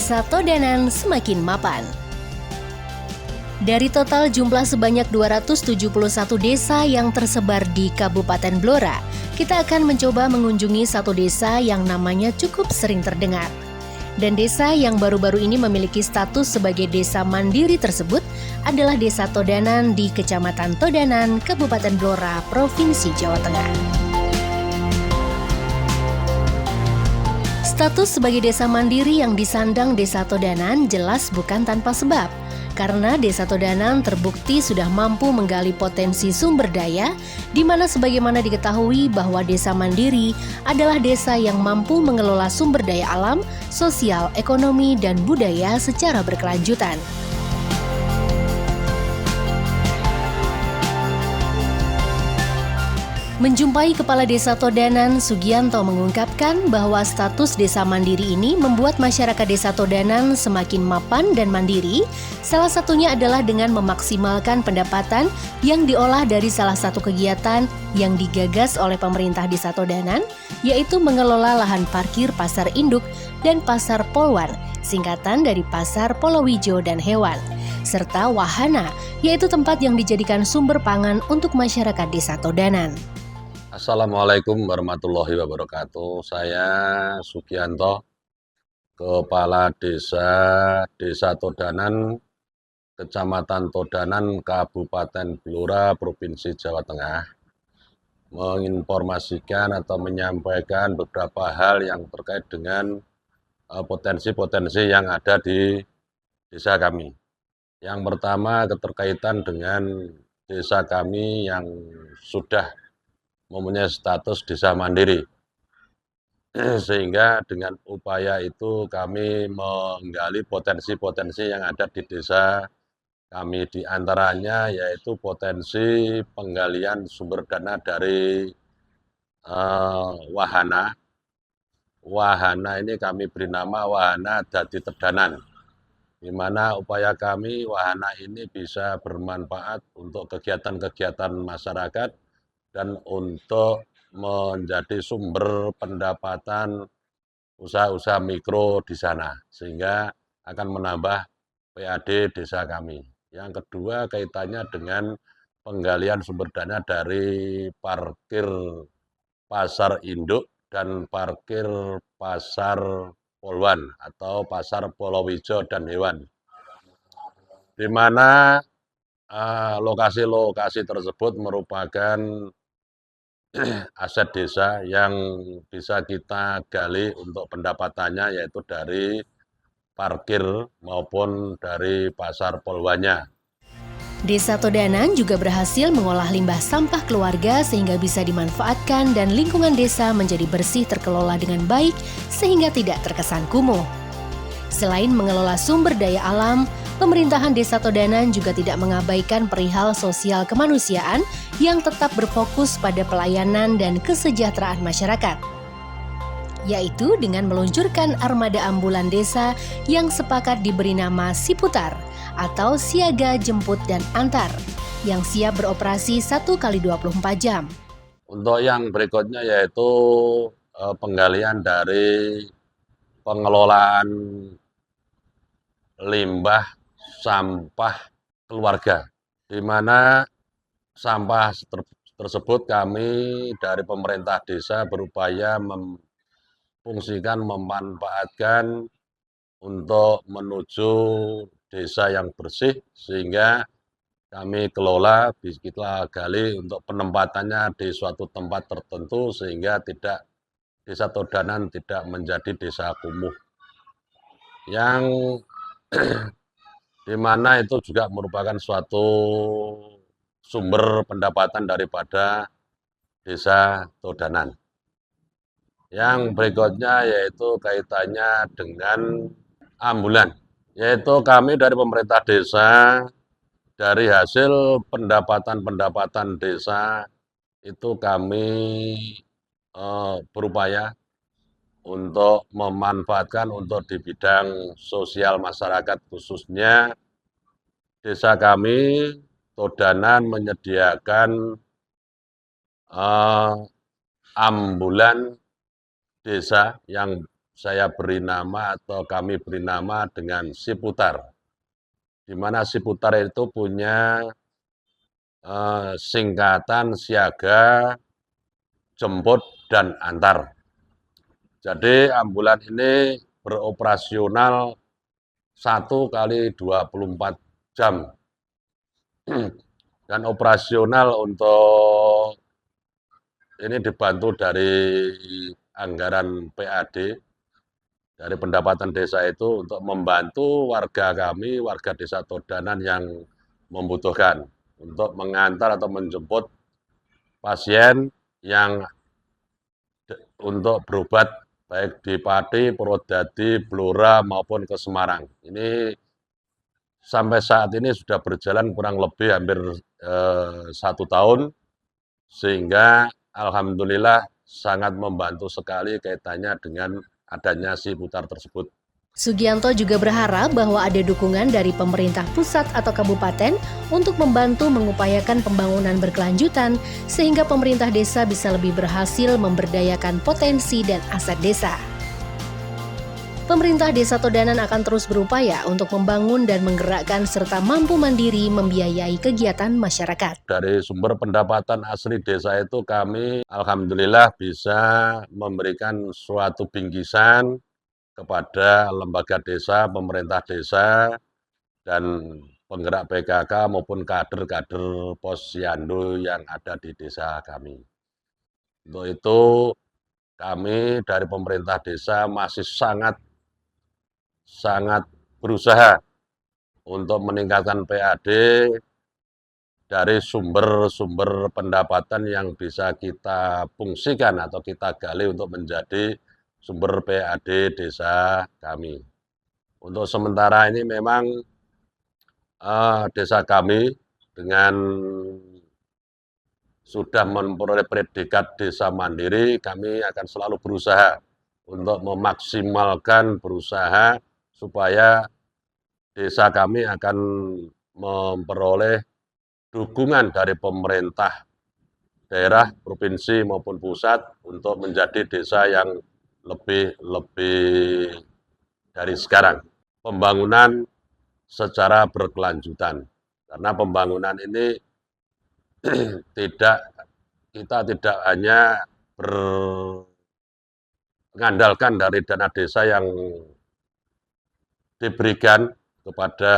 Desa Todanan semakin mapan. Dari total jumlah sebanyak 271 desa yang tersebar di Kabupaten Blora, kita akan mencoba mengunjungi satu desa yang namanya cukup sering terdengar. Dan desa yang baru-baru ini memiliki status sebagai desa mandiri tersebut adalah Desa Todanan di Kecamatan Todanan, Kabupaten Blora, Provinsi Jawa Tengah. Status sebagai desa mandiri yang disandang Desa Todanan jelas bukan tanpa sebab. Karena Desa Todanan terbukti sudah mampu menggali potensi sumber daya, di mana sebagaimana diketahui bahwa desa mandiri adalah desa yang mampu mengelola sumber daya alam, sosial, ekonomi, dan budaya secara berkelanjutan. Menjumpai Kepala Desa Todanan, Sugianto mengungkapkan bahwa status desa mandiri ini membuat masyarakat Desa Todanan semakin mapan dan mandiri. Salah satunya adalah dengan memaksimalkan pendapatan yang diolah dari salah satu kegiatan yang digagas oleh pemerintah Desa Todanan, yaitu mengelola lahan parkir pasar induk dan pasar polwan, singkatan dari pasar Polowijo dan hewan, serta wahana, yaitu tempat yang dijadikan sumber pangan untuk masyarakat Desa Todanan. Assalamualaikum warahmatullahi wabarakatuh. Saya Sugianto, Kepala Desa Todanan, Kecamatan Todanan, Kabupaten Blora, Provinsi Jawa Tengah, menginformasikan atau menyampaikan beberapa hal yang terkait dengan potensi-potensi yang ada di desa kami. Yang pertama, keterkaitan dengan desa kami yang sudah mempunyai status desa mandiri, sehingga dengan upaya itu kami menggali potensi-potensi yang ada di desa kami, di antaranya yaitu potensi penggalian sumber dana dari wahana. Wahana ini kami beri nama Wahana Dadi Tedanan, di mana upaya kami wahana ini bisa bermanfaat untuk kegiatan-kegiatan masyarakat dan untuk menjadi sumber pendapatan usaha-usaha mikro di sana, sehingga akan menambah PAD desa kami. Yang kedua, kaitannya dengan penggalian sumber dana dari parkir pasar induk dan parkir pasar polwan atau pasar Polowijo dan hewan, di mana lokasi-lokasi tersebut merupakan aset desa yang bisa kita gali untuk pendapatannya, yaitu dari parkir maupun dari pasar polwannya. Desa Todanan juga berhasil mengolah limbah sampah keluarga sehingga bisa dimanfaatkan dan lingkungan desa menjadi bersih terkelola dengan baik sehingga tidak terkesan kumuh. Selain mengelola sumber daya alam, pemerintahan Desa Todanan juga tidak mengabaikan perihal sosial kemanusiaan yang tetap berfokus pada pelayanan dan kesejahteraan masyarakat, yaitu dengan meluncurkan armada ambulan desa yang sepakat diberi nama Siputar atau Siaga Jemput dan Antar, yang siap beroperasi 1x24 jam. Untuk yang berikutnya yaitu penggalian dari pengelolaan limbah sampah keluarga, di mana sampah tersebut kami dari pemerintah desa berupaya memfungsikan, memanfaatkan untuk menuju desa yang bersih, sehingga kami kelola, kita gali untuk penempatannya di suatu tempat tertentu, sehingga tidak Desa Todanan tidak menjadi desa kumuh, yang di mana itu juga merupakan suatu sumber pendapatan daripada Desa Todanan. Yang berikutnya yaitu kaitannya dengan ambulan, yaitu kami dari pemerintah desa, dari hasil pendapatan desa itu kami berupaya untuk memanfaatkan untuk di bidang sosial masyarakat, khususnya desa kami Todanan menyediakan ambulan desa yang saya beri nama atau kami beri nama dengan Siputar, di mana Siputar itu punya singkatan siaga, jemput, dan antar. Jadi ambulan ini beroperasional 1 kali 24 jam. Dan operasional untuk ini dibantu dari anggaran PAD, dari pendapatan desa itu untuk membantu warga kami, warga desa Todanan yang membutuhkan untuk mengantar atau menjemput pasien yang untuk berobat baik di Pati, Purwodadi, Blora maupun ke Semarang. Ini sampai saat ini sudah berjalan kurang lebih hampir 1 tahun, sehingga alhamdulillah sangat membantu sekali kaitannya dengan adanya Siputar tersebut. Sugianto juga berharap bahwa ada dukungan dari pemerintah pusat atau kabupaten untuk membantu mengupayakan pembangunan berkelanjutan sehingga pemerintah desa bisa lebih berhasil memberdayakan potensi dan aset desa. Pemerintah Desa Todanan akan terus berupaya untuk membangun dan menggerakkan serta mampu mandiri membiayai kegiatan masyarakat. Dari sumber pendapatan asli desa itu kami alhamdulillah bisa memberikan suatu bingkisan kepada lembaga desa, pemerintah desa, dan penggerak PKK maupun kader-kader Posyandu yang ada di desa kami. Untuk itu kami dari pemerintah desa masih sangat berusaha untuk meningkatkan PAD dari sumber-sumber pendapatan yang bisa kita fungsikan atau kita gali untuk menjadi sumber PAD desa kami. Untuk sementara ini memang desa kami dengan sudah memperoleh predikat desa mandiri, kami akan selalu berusaha untuk memaksimalkan berusaha supaya desa kami akan memperoleh dukungan dari pemerintah daerah, provinsi maupun pusat untuk menjadi desa yang lebih dari sekarang. Pembangunan secara berkelanjutan, karena pembangunan ini kita tidak hanya mengandalkan dari dana desa yang diberikan kepada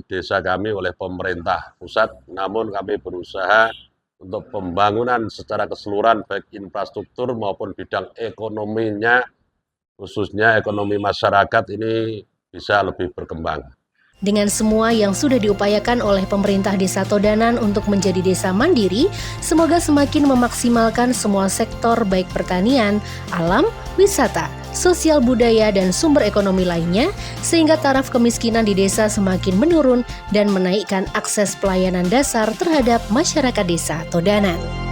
desa kami oleh pemerintah pusat, namun kami berusaha untuk pembangunan secara keseluruhan baik infrastruktur maupun bidang ekonominya, khususnya ekonomi masyarakat ini bisa lebih berkembang. Dengan semua yang sudah diupayakan oleh pemerintah Desa Todanan untuk menjadi desa mandiri, semoga semakin memaksimalkan semua sektor baik pertanian, alam, wisata, sosial budaya, dan sumber ekonomi lainnya, sehingga taraf kemiskinan di desa semakin menurun dan menaikkan akses pelayanan dasar terhadap masyarakat Desa Todanan.